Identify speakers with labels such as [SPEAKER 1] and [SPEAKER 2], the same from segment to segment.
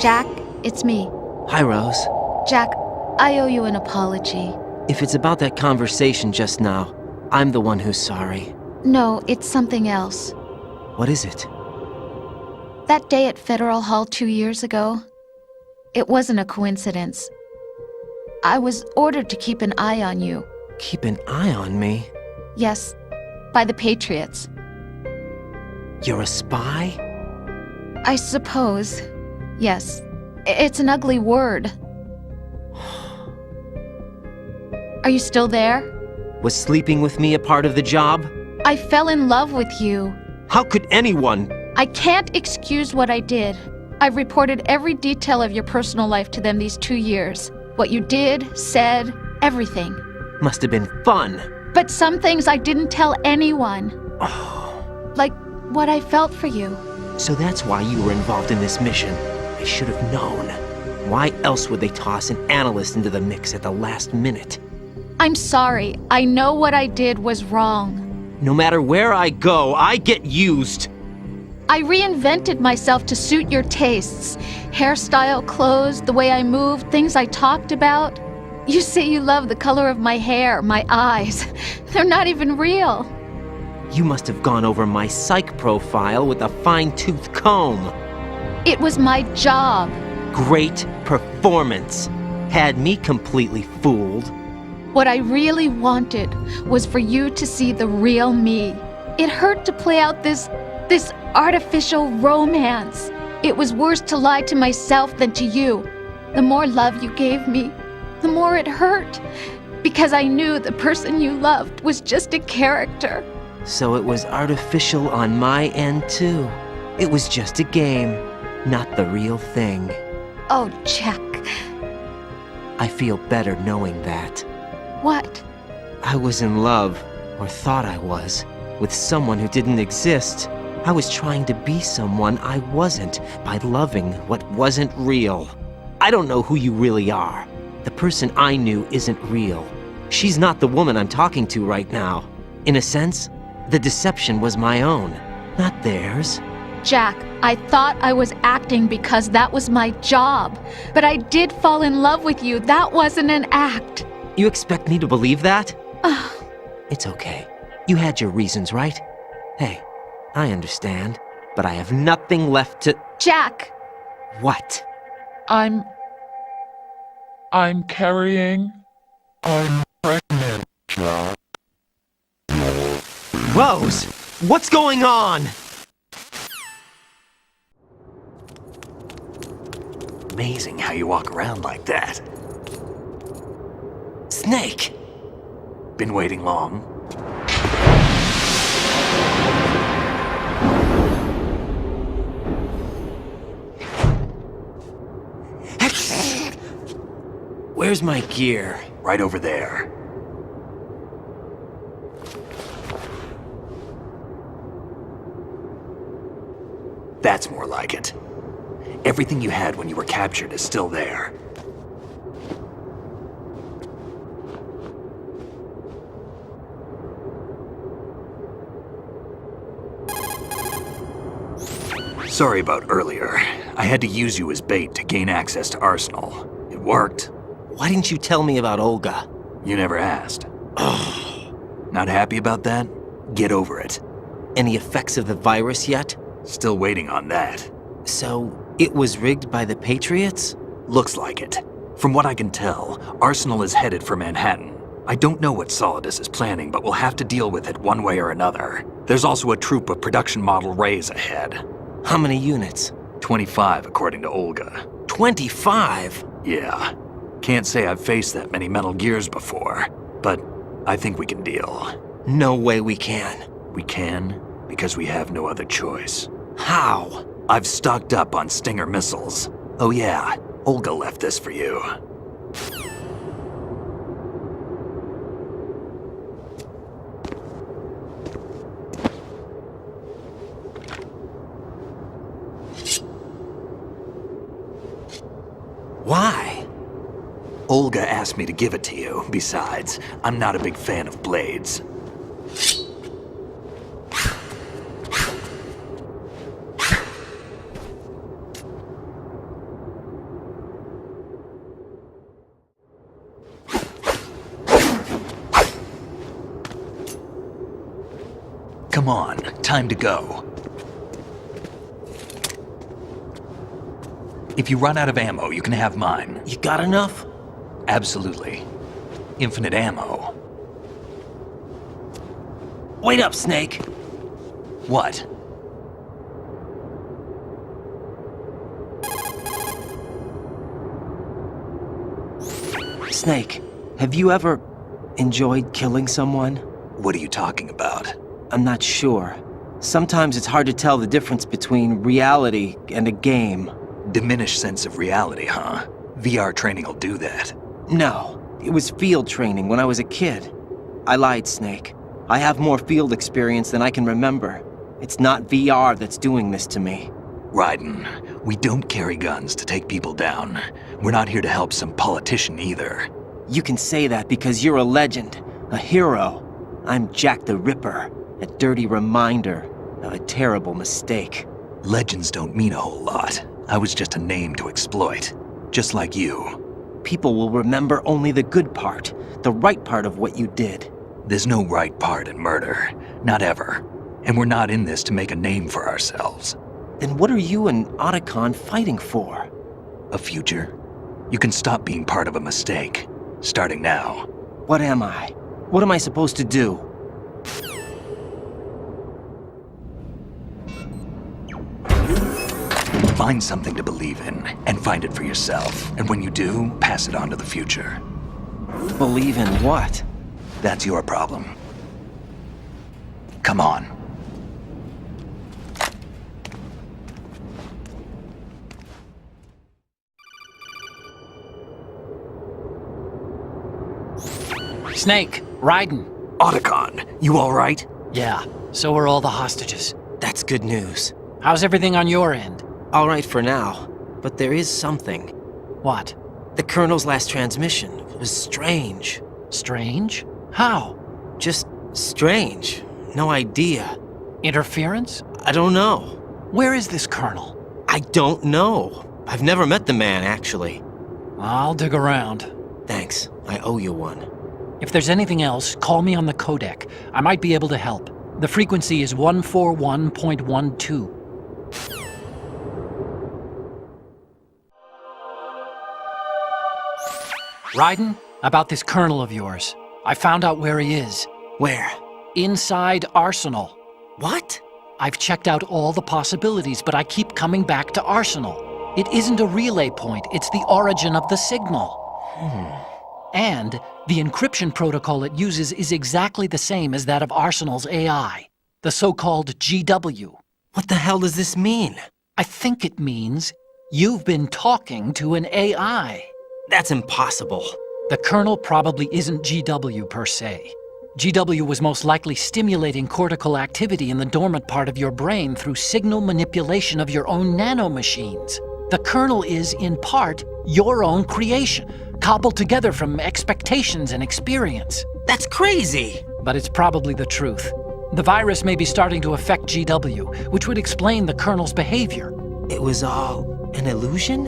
[SPEAKER 1] Jack, it's me.
[SPEAKER 2] Hi, Rose.
[SPEAKER 1] Jack, I owe you an apology.
[SPEAKER 2] If it's about that conversation just now, I'm the one who's sorry.
[SPEAKER 1] No, it's something else.
[SPEAKER 2] What is it?
[SPEAKER 1] That day at Federal Hall 2 years ago, it wasn't a coincidence. I was ordered to keep an eye on you.
[SPEAKER 2] Keep an eye on me?
[SPEAKER 1] Yes, by the Patriots.
[SPEAKER 2] You're a spy?
[SPEAKER 1] I suppose. Yes. It's an ugly word. Are you still there?
[SPEAKER 2] Was sleeping with me a part of the job?
[SPEAKER 1] I fell in love with you.
[SPEAKER 2] How could anyone?
[SPEAKER 1] I can't excuse what I did. I've reported every detail of your personal life to them these 2 years. What you did, said, everything.
[SPEAKER 2] Must have been fun.
[SPEAKER 1] But some things I didn't tell anyone.
[SPEAKER 2] Oh.
[SPEAKER 1] Like what I felt for you.
[SPEAKER 2] So that's why you were involved in this mission. I should have known. Why else would they toss an analyst into the mix at the last minute?
[SPEAKER 1] I'm sorry. I know what I did was wrong.
[SPEAKER 2] No matter where I go, I get used.
[SPEAKER 1] I reinvented myself to suit your tastes. Hairstyle, clothes, the way I moved, things I talked about. You say you love the color of my hair, my eyes. They're not even real.
[SPEAKER 2] You must have gone over my psych profile with a fine-tooth comb.
[SPEAKER 1] It was my job.
[SPEAKER 2] Great performance. Had me completely fooled.
[SPEAKER 1] What I really wanted was for you to see the real me. It hurt to play out this artificial romance. It was worse to lie to myself than to you. The more love you gave me, the more it hurt. Because I knew the person you loved was just a character.
[SPEAKER 2] So it was artificial on my end, too. It was just a game, not the real thing.
[SPEAKER 1] Oh, Jack.
[SPEAKER 2] I feel better knowing that.
[SPEAKER 1] What?
[SPEAKER 2] I was in love, or thought I was, with someone who didn't exist. I was trying to be someone I wasn't by loving what wasn't real. I don't know who you really are. The person I knew isn't real. She's not the woman I'm talking to right now. In a sense, the deception was my own, not theirs.
[SPEAKER 1] Jack, I thought I was acting because that was my job. But I did fall in love with you. That wasn't an act.
[SPEAKER 2] You expect me to believe that? It's okay. You had your reasons, right? Hey, I understand, but I have nothing left to...
[SPEAKER 1] Jack!
[SPEAKER 2] What?
[SPEAKER 3] I'm carrying. I'm pregnant, Jack.
[SPEAKER 2] Rose! What's going on?
[SPEAKER 4] Amazing how you walk around like that.
[SPEAKER 2] Snake!
[SPEAKER 4] Been waiting long?
[SPEAKER 2] Where's my gear?
[SPEAKER 4] Right over there. That's more like it. Everything you had when you were captured is still there. Sorry about earlier. I had to use you as bait to gain access to Arsenal. It worked.
[SPEAKER 2] Why didn't you tell me about Olga?
[SPEAKER 4] You never asked. Not happy about that? Get over it.
[SPEAKER 2] Any effects of the virus yet?
[SPEAKER 4] Still waiting on that.
[SPEAKER 2] So, it was rigged by the Patriots?
[SPEAKER 4] Looks like it. From what I can tell, Arsenal is headed for Manhattan. I don't know what Solidus is planning, but we'll have to deal with it one way or another. There's also a troop of production model Rays ahead.
[SPEAKER 2] How many units?
[SPEAKER 4] 25, according to Olga.
[SPEAKER 2] 25?
[SPEAKER 4] Yeah. Can't say I've faced that many Metal Gears before, but I think we can deal.
[SPEAKER 2] No way we can.
[SPEAKER 4] We can, because we have no other choice.
[SPEAKER 2] How?
[SPEAKER 4] I've stocked up on Stinger missiles. Oh yeah, Olga left this for you.
[SPEAKER 2] Why?
[SPEAKER 4] Olga asked me to give it to you. Besides, I'm not a big fan of blades. Come on, time to go. If you run out of ammo, you can have mine.
[SPEAKER 2] You got enough?
[SPEAKER 4] Absolutely. Infinite ammo.
[SPEAKER 2] Wait up, Snake.
[SPEAKER 4] What?
[SPEAKER 2] Snake, have you ever enjoyed killing someone?
[SPEAKER 4] What are you talking about?
[SPEAKER 2] I'm not sure. Sometimes it's hard to tell the difference between reality and a game.
[SPEAKER 4] Diminished sense of reality, huh? VR training will do that.
[SPEAKER 2] No, it was field training when I was a kid. I lied, Snake. I have more field experience than I can remember. It's not VR that's doing this to me.
[SPEAKER 4] Raiden, we don't carry guns to take people down. We're not here to help some politician either.
[SPEAKER 2] You can say that because you're a legend, a hero. I'm Jack the Ripper, a dirty reminder of a terrible mistake.
[SPEAKER 4] Legends don't mean a whole lot. I was just a name to exploit, just like you.
[SPEAKER 2] People will remember only the good part, the right part of what you did.
[SPEAKER 4] There's no right part in murder, not ever. And we're not in this to make a name for ourselves.
[SPEAKER 2] Then what are you and Otacon fighting for?
[SPEAKER 4] A future? You can stop being part of a mistake, starting now.
[SPEAKER 2] What am I? What am I supposed to do?
[SPEAKER 4] Find something to believe in, and find it for yourself. And when you do, pass it on to the future.
[SPEAKER 2] Believe in what?
[SPEAKER 4] That's your problem. Come on.
[SPEAKER 5] Snake, Raiden.
[SPEAKER 4] Otacon, you all right?
[SPEAKER 5] Yeah, so are all the hostages.
[SPEAKER 2] That's good news.
[SPEAKER 5] How's everything on your end?
[SPEAKER 2] All right for now, but there is something.
[SPEAKER 5] What?
[SPEAKER 2] The Colonel's last transmission was strange.
[SPEAKER 5] Strange? How?
[SPEAKER 2] Just strange. No idea.
[SPEAKER 5] Interference?
[SPEAKER 2] I don't know.
[SPEAKER 5] Where is this Colonel?
[SPEAKER 2] I don't know. I've never met the man, actually.
[SPEAKER 5] I'll dig around.
[SPEAKER 2] Thanks. I owe you one.
[SPEAKER 5] If there's anything else, call me on the codec. I might be able to help. The frequency is 141.12. Raiden, about this Colonel of yours. I found out where he is.
[SPEAKER 2] Where?
[SPEAKER 5] Inside Arsenal.
[SPEAKER 2] What?
[SPEAKER 5] I've checked out all the possibilities, but I keep coming back to Arsenal. It isn't a relay point, it's the origin of the signal. And the encryption protocol it uses is exactly the same as that of Arsenal's AI, the so-called GW.
[SPEAKER 2] What the hell does this mean?
[SPEAKER 5] I think it means you've been talking to an AI.
[SPEAKER 2] That's impossible.
[SPEAKER 5] The Colonel probably isn't GW per se. GW was most likely stimulating cortical activity in the dormant part of your brain through signal manipulation of your own nanomachines. The Colonel is, in part, your own creation, cobbled together from expectations and experience.
[SPEAKER 2] That's crazy!
[SPEAKER 5] But it's probably the truth. The virus may be starting to affect GW, which would explain the Colonel's behavior.
[SPEAKER 2] It was all an illusion?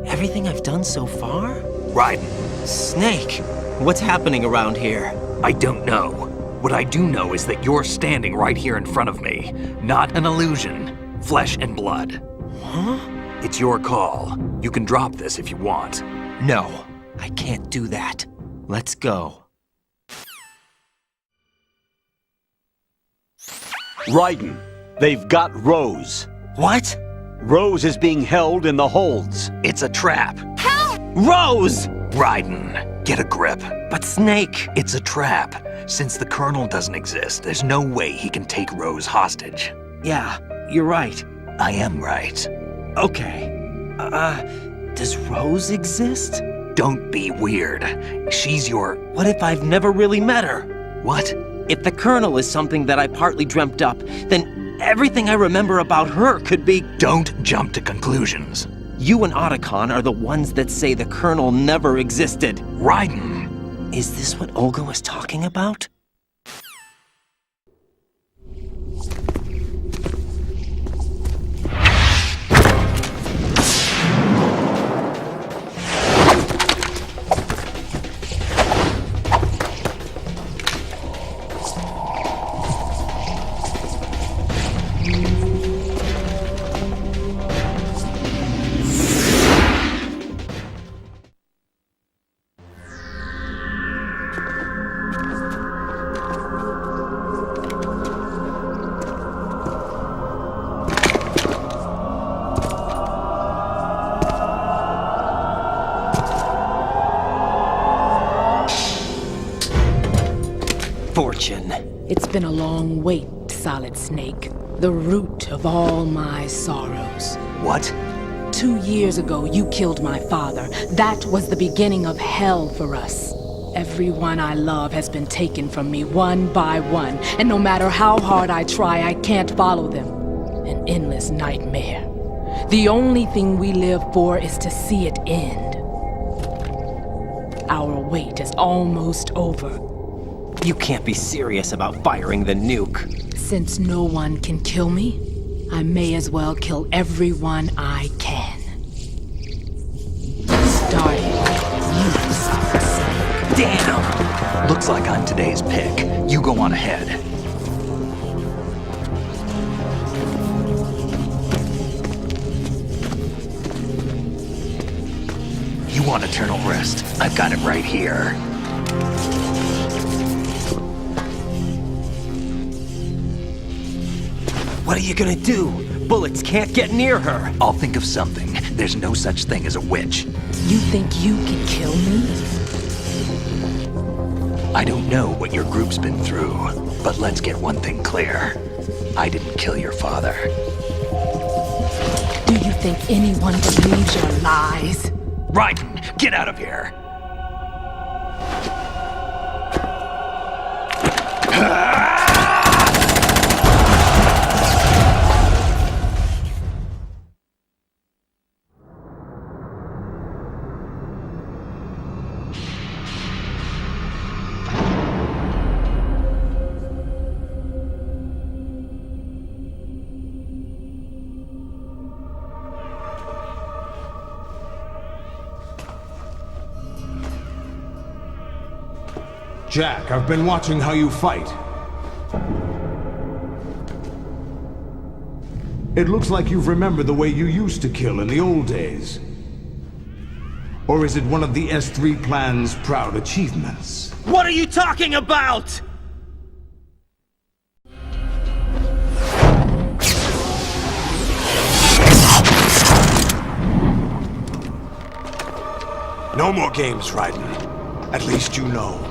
[SPEAKER 2] Everything I've done so far?
[SPEAKER 4] Raiden,
[SPEAKER 2] Snake, what's happening around here?
[SPEAKER 4] I don't know. What I do know is that you're standing right here in front of me. Not an illusion. Flesh and blood.
[SPEAKER 2] Huh?
[SPEAKER 4] It's your call. You can drop this if you want.
[SPEAKER 2] No, I can't do that. Let's go.
[SPEAKER 6] Raiden, they've got Rose.
[SPEAKER 2] What?
[SPEAKER 6] Rose is being held in the holds.
[SPEAKER 4] It's a trap.
[SPEAKER 2] Rose!
[SPEAKER 4] Raiden, get a grip.
[SPEAKER 2] But Snake...
[SPEAKER 4] It's a trap. Since the Colonel doesn't exist, there's no way he can take Rose hostage.
[SPEAKER 2] Yeah, you're right.
[SPEAKER 4] I am right.
[SPEAKER 2] Okay. Does Rose exist?
[SPEAKER 4] Don't be weird. She's your...
[SPEAKER 2] What if I've never really met her?
[SPEAKER 4] What?
[SPEAKER 2] If the Colonel is something that I partly dreamt up, then everything I remember about her could be...
[SPEAKER 4] Don't jump to conclusions.
[SPEAKER 2] You and Otacon are the ones that say the Colonel never existed.
[SPEAKER 4] Raiden!
[SPEAKER 2] Is this what Olga was talking about?
[SPEAKER 7] It's been a long wait, Solid Snake. The root of all my sorrows.
[SPEAKER 4] What?
[SPEAKER 7] 2 years ago, you killed my father. That was the beginning of hell for us. Everyone I love has been taken from me one by one, and no matter how hard I try, I can't follow them. An endless nightmare. The only thing we live for is to see it end. Our wait is almost over.
[SPEAKER 2] You can't be serious about firing the nuke.
[SPEAKER 7] Since no one can kill me, I may as well kill everyone I can. Starting with you, Solid Snake.
[SPEAKER 4] Damn! Looks like I'm today's pick. You go on ahead. You want eternal rest? I've got it right here.
[SPEAKER 2] What are you gonna do? Bullets can't get near her.
[SPEAKER 4] I'll think of something. There's no such thing as a witch.
[SPEAKER 7] You think you can kill me?
[SPEAKER 4] I don't know what your group's been through, but let's get one thing clear. I didn't kill your father.
[SPEAKER 7] Do you think anyone believes your lies?
[SPEAKER 4] Raiden, get out of here!
[SPEAKER 8] Jack, I've been watching how you fight. It looks like you've remembered the way you used to kill in the old days. Or is it one of the S3 plan's proud achievements?
[SPEAKER 2] What are you talking about?
[SPEAKER 8] No more games, Raiden. At least you know.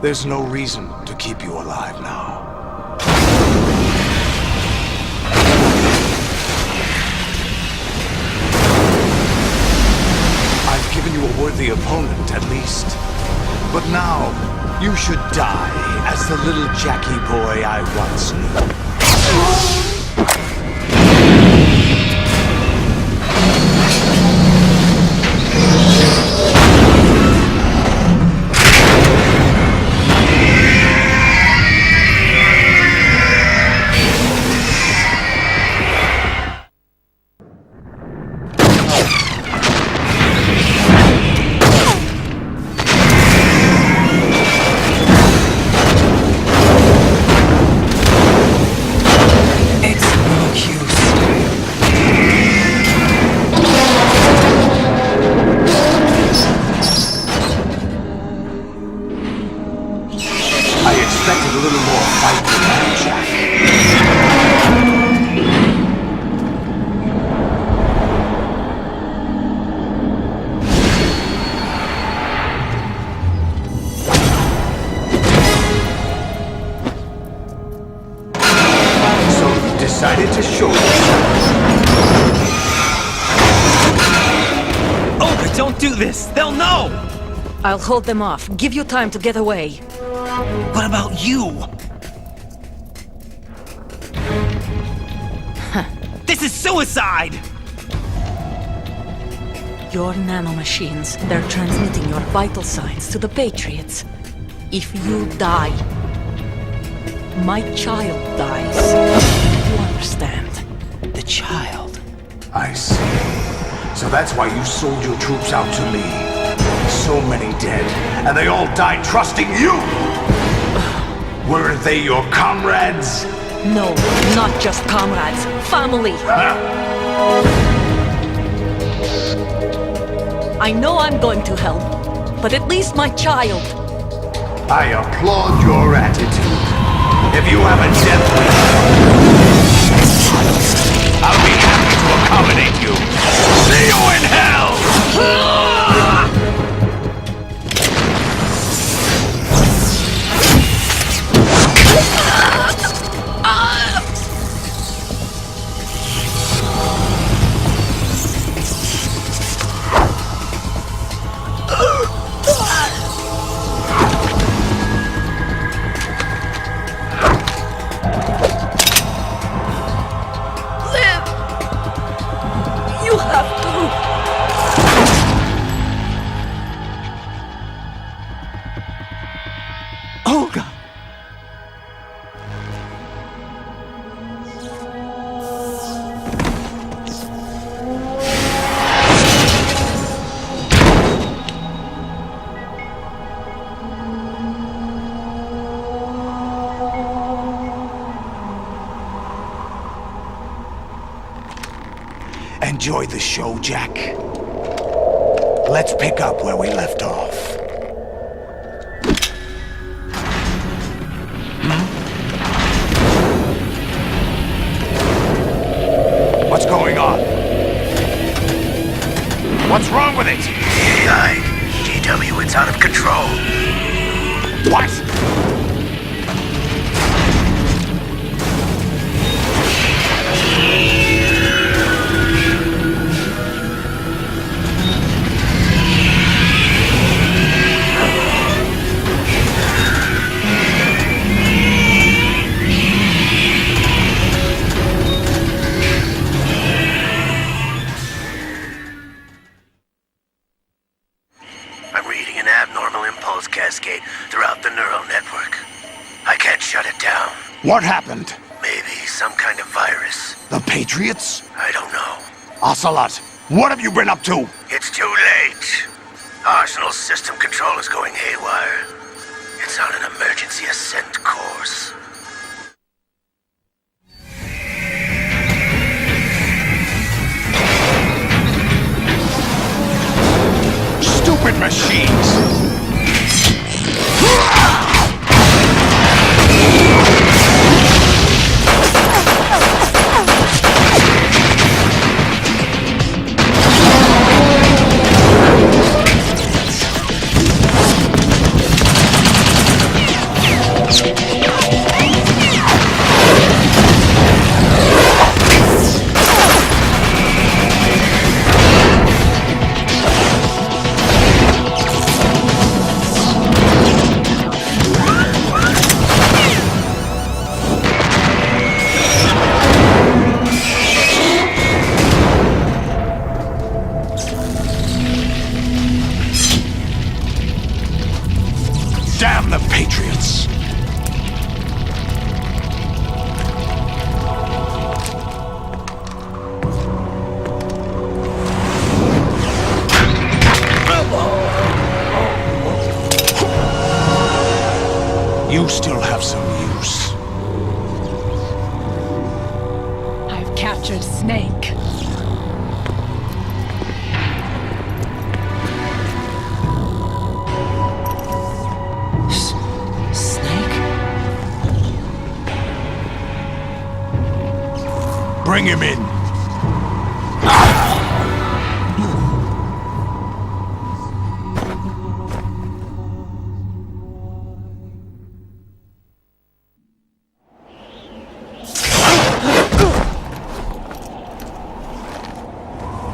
[SPEAKER 8] There's no reason to keep you alive now. I've given you a worthy opponent, at least. But now, you should die as the little Jackie boy I once knew. Decided to show
[SPEAKER 2] Oh, don't do this! They'll know!
[SPEAKER 9] I'll hold them off. Give you time to get away.
[SPEAKER 2] What about you? This is suicide!
[SPEAKER 9] Your nanomachines, they're transmitting your vital signs to the Patriots. If you die, my child dies. You understand?
[SPEAKER 2] The child.
[SPEAKER 8] I see. So that's why you sold your troops out to me. So many dead, and they all died trusting you! Weren't they your comrades?
[SPEAKER 9] No, not just comrades. Family. I know I'm going to hell, but at least my child.
[SPEAKER 8] I applaud your attitude. If you have a death wish, I'll be happy to accommodate you. See you in hell! Enjoy the show, Jack. Let's pick up where we left off. What's going on? What's wrong with it?
[SPEAKER 10] AI. GW, it's out of control.
[SPEAKER 8] What?
[SPEAKER 10] I'm reading an abnormal impulse cascade throughout the neural network. I can't shut it down.
[SPEAKER 8] What happened?
[SPEAKER 10] Maybe some kind of virus.
[SPEAKER 8] The Patriots?
[SPEAKER 10] I don't know.
[SPEAKER 8] Ocelot, what have you been up to?
[SPEAKER 10] It's too late. Arsenal's system control is going haywire. It's on an emergency ascent course.
[SPEAKER 8] Stupid machines! Damn the Patriots! You still have some use.
[SPEAKER 7] I've captured Snake.
[SPEAKER 2] Snake?
[SPEAKER 8] Bring him in.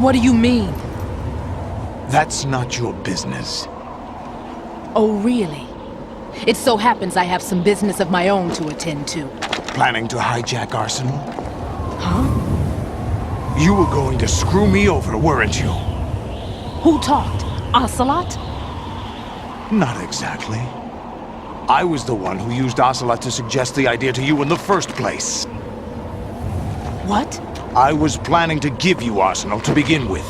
[SPEAKER 7] What do you mean?
[SPEAKER 8] That's not your business.
[SPEAKER 7] Oh, really? It so happens I have some business of my own to attend to.
[SPEAKER 8] Planning to hijack Arsenal?
[SPEAKER 7] Huh?
[SPEAKER 8] You were going to screw me over, weren't you?
[SPEAKER 7] Who talked? Ocelot?
[SPEAKER 8] Not exactly. I was the one who used Ocelot to suggest the idea to you in the first place.
[SPEAKER 7] What?
[SPEAKER 8] I was planning to give you Arsenal to begin with.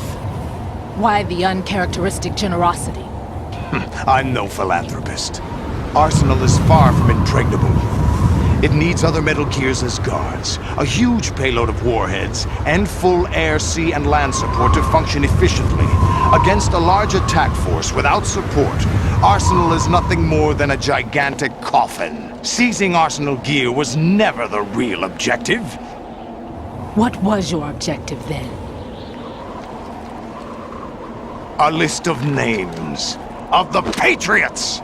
[SPEAKER 7] Why the uncharacteristic generosity?
[SPEAKER 8] I'm no philanthropist. Arsenal is far from impregnable. It needs other Metal Gears as guards, a huge payload of warheads, and full air, sea, and land support to function efficiently. Against a large attack force without support, Arsenal is nothing more than a gigantic coffin. Seizing Arsenal gear was never the real objective.
[SPEAKER 7] What was your objective then?
[SPEAKER 8] A list of names of the Patriots!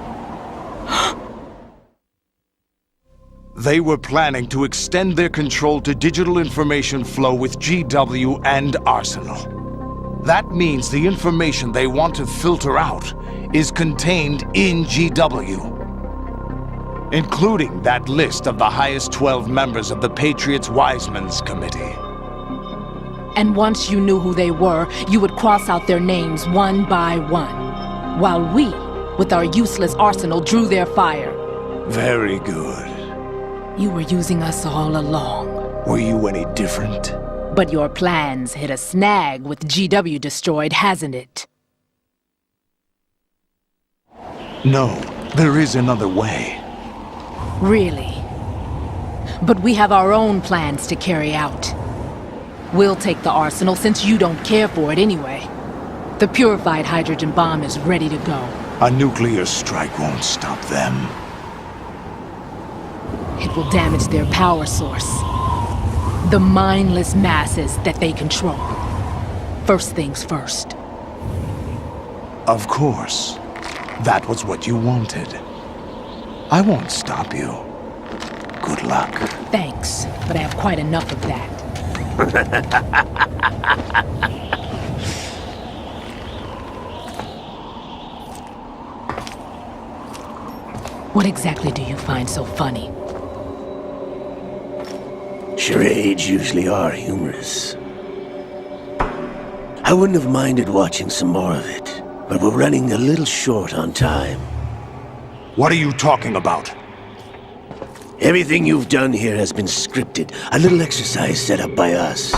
[SPEAKER 8] They were planning to extend their control to digital information flow with GW and Arsenal. That means the information they want to filter out is contained in GW, including that list of the highest 12 members of the Patriots Wiseman's Committee.
[SPEAKER 7] And once you knew who they were, you would cross out their names one by one, while we, with our useless arsenal, drew their fire.
[SPEAKER 8] Very good.
[SPEAKER 7] You were using us all along.
[SPEAKER 8] Were you any different?
[SPEAKER 7] But your plans hit a snag with GW destroyed, hasn't it?
[SPEAKER 8] No, there is another way.
[SPEAKER 7] Really? But we have our own plans to carry out. We'll take the arsenal since you don't care for it anyway. The purified hydrogen bomb is ready to go.
[SPEAKER 8] A nuclear strike won't stop them.
[SPEAKER 7] It will damage their power source. The mindless masses that they control. First things first.
[SPEAKER 8] Of course. That was what you wanted. I won't stop you. Good luck.
[SPEAKER 7] Thanks, but I have quite enough of that. What exactly do you find so funny?
[SPEAKER 10] Charades usually are humorous. I wouldn't have minded watching some more of it, but we're running a little short on time.
[SPEAKER 8] What are you talking about?
[SPEAKER 10] Everything you've done here has been scripted, a little exercise set up by us.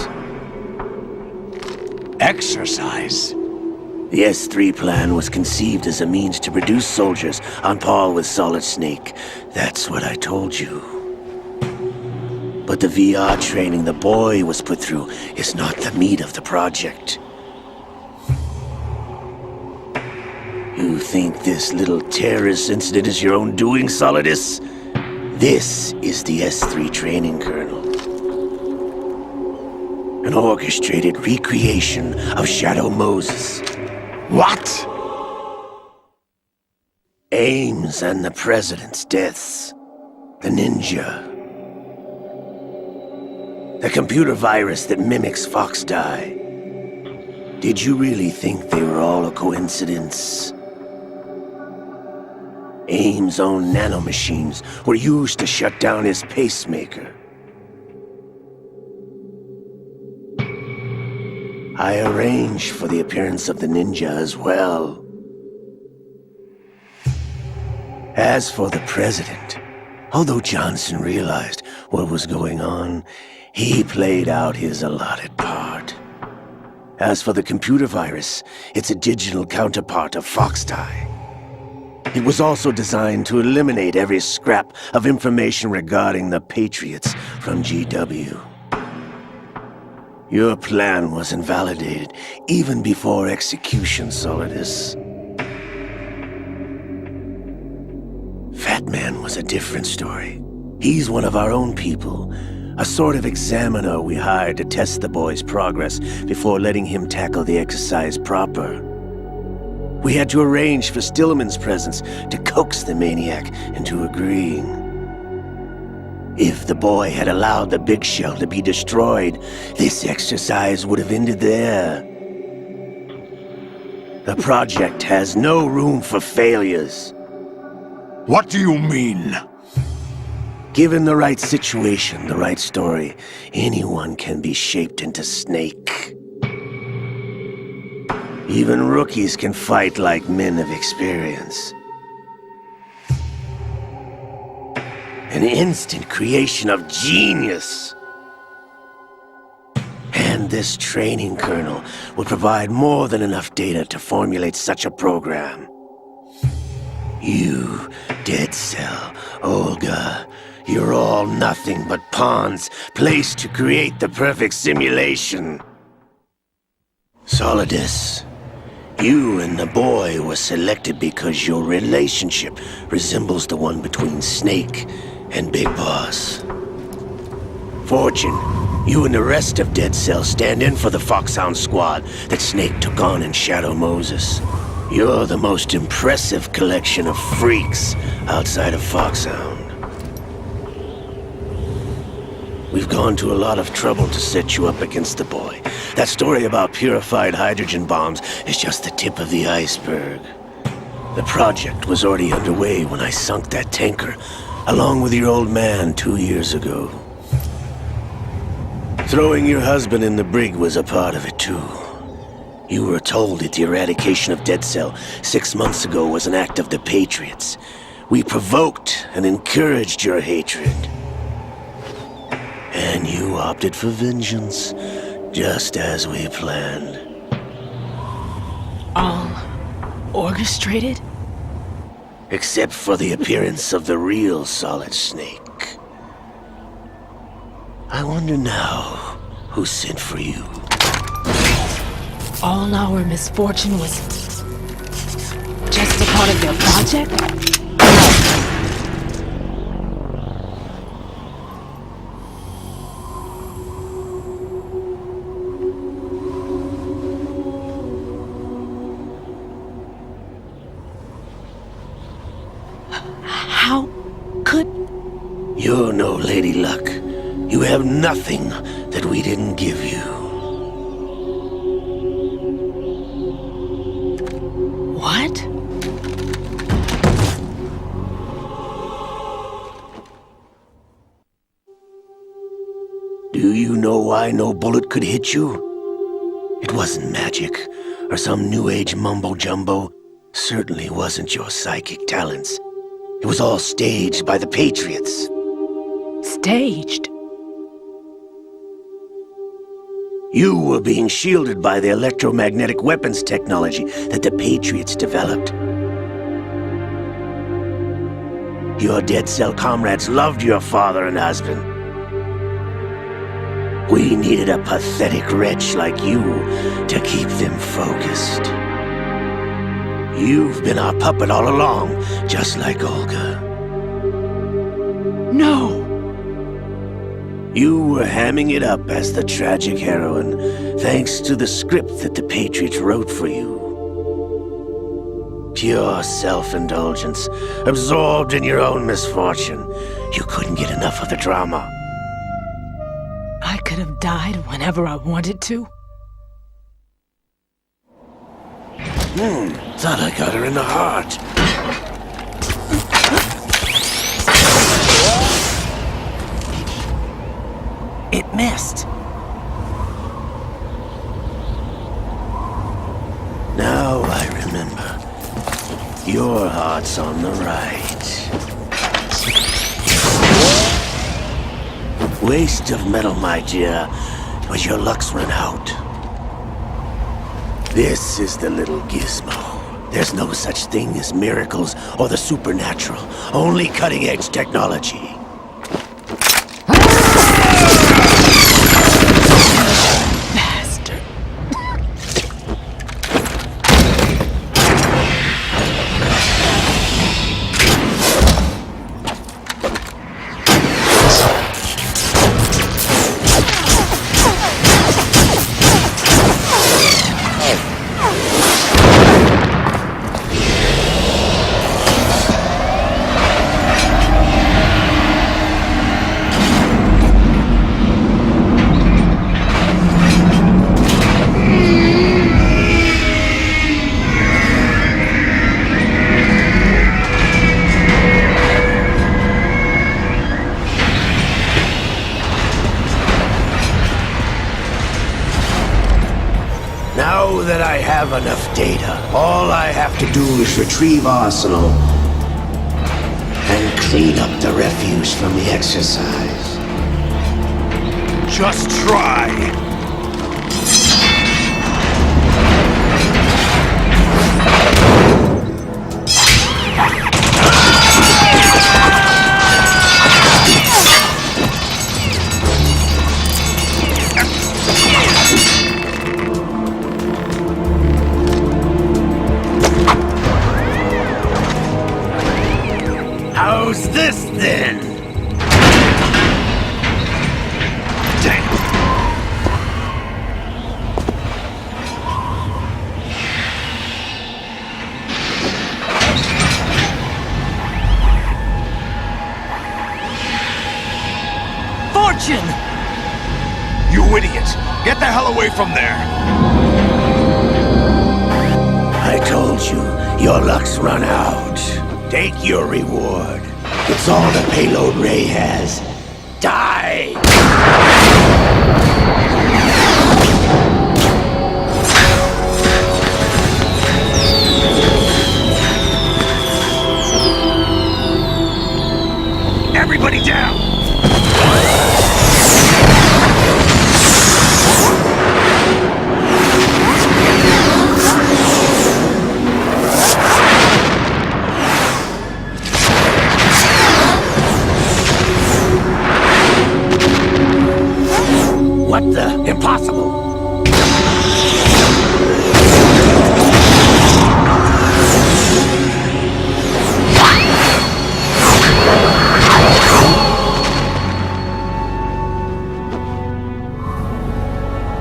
[SPEAKER 8] Exercise?
[SPEAKER 10] The S3 plan was conceived as a means to produce soldiers on par with Solid Snake. That's what I told you. But the VR training the boy was put through is not the meat of the project. You think this little terrorist incident is your own doing, Solidus? This is the S3 training kernel. An orchestrated recreation of Shadow Moses.
[SPEAKER 8] What?
[SPEAKER 10] Ames and the President's deaths. The ninja. The computer virus that mimics Fox-Die. Did you really think they were all a coincidence? Ames' own nanomachines were used to shut down his pacemaker. I arranged for the appearance of the ninja as well. As for the President, although Johnson realized what was going on, he played out his allotted part. As for the computer virus, it's a digital counterpart of Fox-Die. It was also designed to eliminate every scrap of information regarding the Patriots from GW. Your plan was invalidated even before execution, Solidus. Fat Man was a different story. He's one of our own people, a sort of examiner we hired to test the boy's progress before letting him tackle the exercise proper. We had to arrange for Stillman's presence to coax the maniac into agreeing. If the boy had allowed the big shell to be destroyed, this exercise would have ended there. The project has no room for failures.
[SPEAKER 8] What do you mean?
[SPEAKER 10] Given the right situation, the right story, anyone can be shaped into Snake. Even rookies can fight like men of experience. An instant creation of genius. And this training kernel will provide more than enough data to formulate such a program. You, Dead Cell, Olga, you're all nothing but pawns placed to create the perfect simulation. Solidus, you and the boy were selected because your relationship resembles the one between Snake and Big Boss. Fortune, you and the rest of Dead Cell stand in for the Foxhound squad that Snake took on in Shadow Moses. You're the most impressive collection of freaks outside of Foxhound. We've gone to a lot of trouble to set you up against the boy. That story about purified hydrogen bombs is just the tip of the iceberg. The project was already underway when I sunk that tanker, along with your old man 2 years ago. Throwing your husband in the brig was a part of it too. You were told that the eradication of Dead Cell 6 months ago was an act of the Patriots. We provoked and encouraged your hatred. And you opted for vengeance, just as we planned.
[SPEAKER 7] All orchestrated?
[SPEAKER 10] Except for the appearance of the real Solid Snake. I wonder now, Who sent for you?
[SPEAKER 7] All our misfortune was just a part of their project? How could...
[SPEAKER 10] You're no Lady Luck. You have nothing that we didn't give you.
[SPEAKER 7] What?
[SPEAKER 10] Do you know why no bullet could hit you? It wasn't magic, or some new age mumbo-jumbo. Certainly wasn't your psychic talents. It was all staged by the Patriots.
[SPEAKER 7] Staged?
[SPEAKER 10] You were being shielded by the electromagnetic weapons technology that the Patriots developed. Your dead cell comrades loved your father and husband. We needed a pathetic wretch like you to keep them focused. You've been our puppet all along, just like Olga.
[SPEAKER 7] No!
[SPEAKER 10] You were hamming it up as the tragic heroine, thanks to the script that the Patriots wrote for you. Pure self-indulgence, absorbed in your own misfortune. You couldn't get enough of the drama.
[SPEAKER 7] I could have died whenever I wanted to.
[SPEAKER 10] Thought I got her in the heart.
[SPEAKER 2] It missed.
[SPEAKER 10] Now I remember. Your heart's on the right. Waste of metal, my dear, but your luck's run out. This is the little gizmo. There's no such thing as miracles or the supernatural, only cutting-edge technology.
[SPEAKER 7] Bastard.
[SPEAKER 10] Now that I have enough data, all I have to do is retrieve Arsenal and clean up the refuse from the exercise.
[SPEAKER 8] Just try.
[SPEAKER 10] How's this then?
[SPEAKER 8] Damn.
[SPEAKER 2] Fortune!
[SPEAKER 8] You idiot! Get the hell away from there!
[SPEAKER 10] I told you, your luck's run out. Take your reward. It's all the payload Ray has. Die!
[SPEAKER 8] Everybody down!
[SPEAKER 10] What the possible.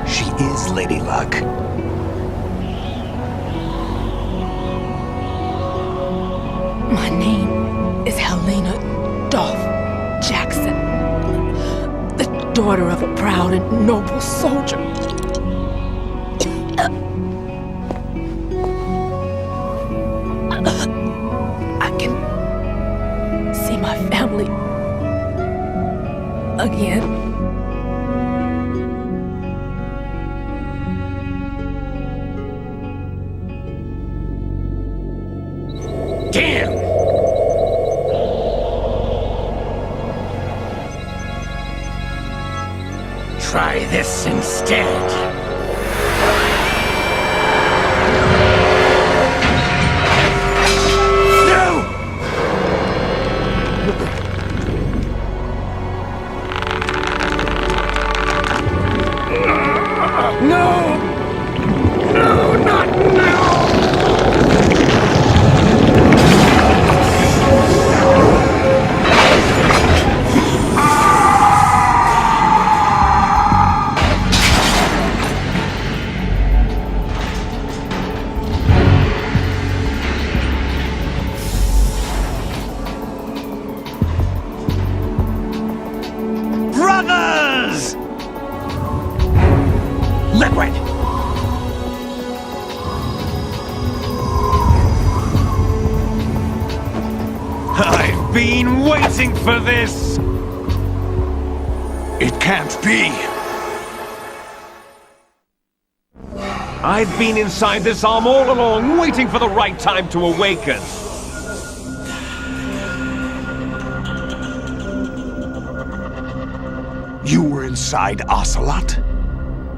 [SPEAKER 8] She is Lady Luck.
[SPEAKER 7] My name is Helena Dolph Jackson, the daughter of a proud and noble soldier. I can see my family again.
[SPEAKER 8] Damn! Try this instead. No! No, not now! Brothers! Liquid! I've been waiting for this! It can't be! I've been inside this arm all along, waiting for the right time to awaken.
[SPEAKER 11] You were inside Ocelot?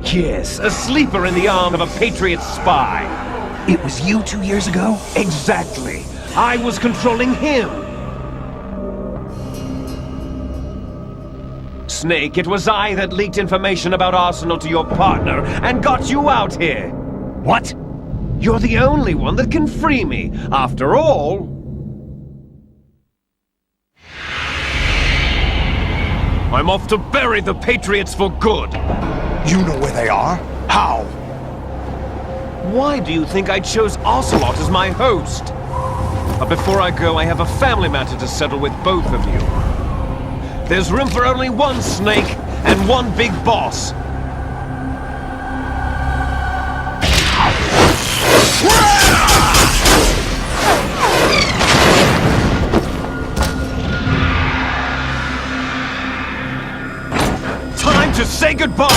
[SPEAKER 8] Yes, a sleeper in the arm of a Patriot spy.
[SPEAKER 11] It was you 2 years ago?
[SPEAKER 8] Exactly. I was controlling him. Snake, it was I that leaked information about Arsenal to your partner and got you out here.
[SPEAKER 11] What?
[SPEAKER 8] You're the only one that can free me. After all... I'm off to bury the Patriots for good.
[SPEAKER 11] You know where they are? How?
[SPEAKER 8] Why do you think I chose Ocelot as my host? But before I go, I have a family matter to settle with both of you. There's room for only one Snake and one big boss. Time to say goodbye!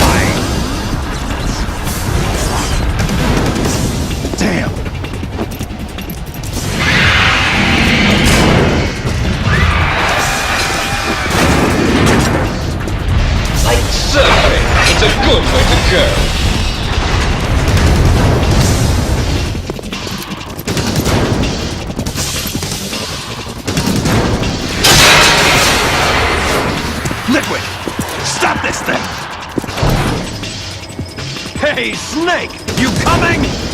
[SPEAKER 11] Damn!
[SPEAKER 8] Like surfing, it's a good way to go.
[SPEAKER 11] Liquid! Stop this thing!
[SPEAKER 8] Hey, Snake! You coming?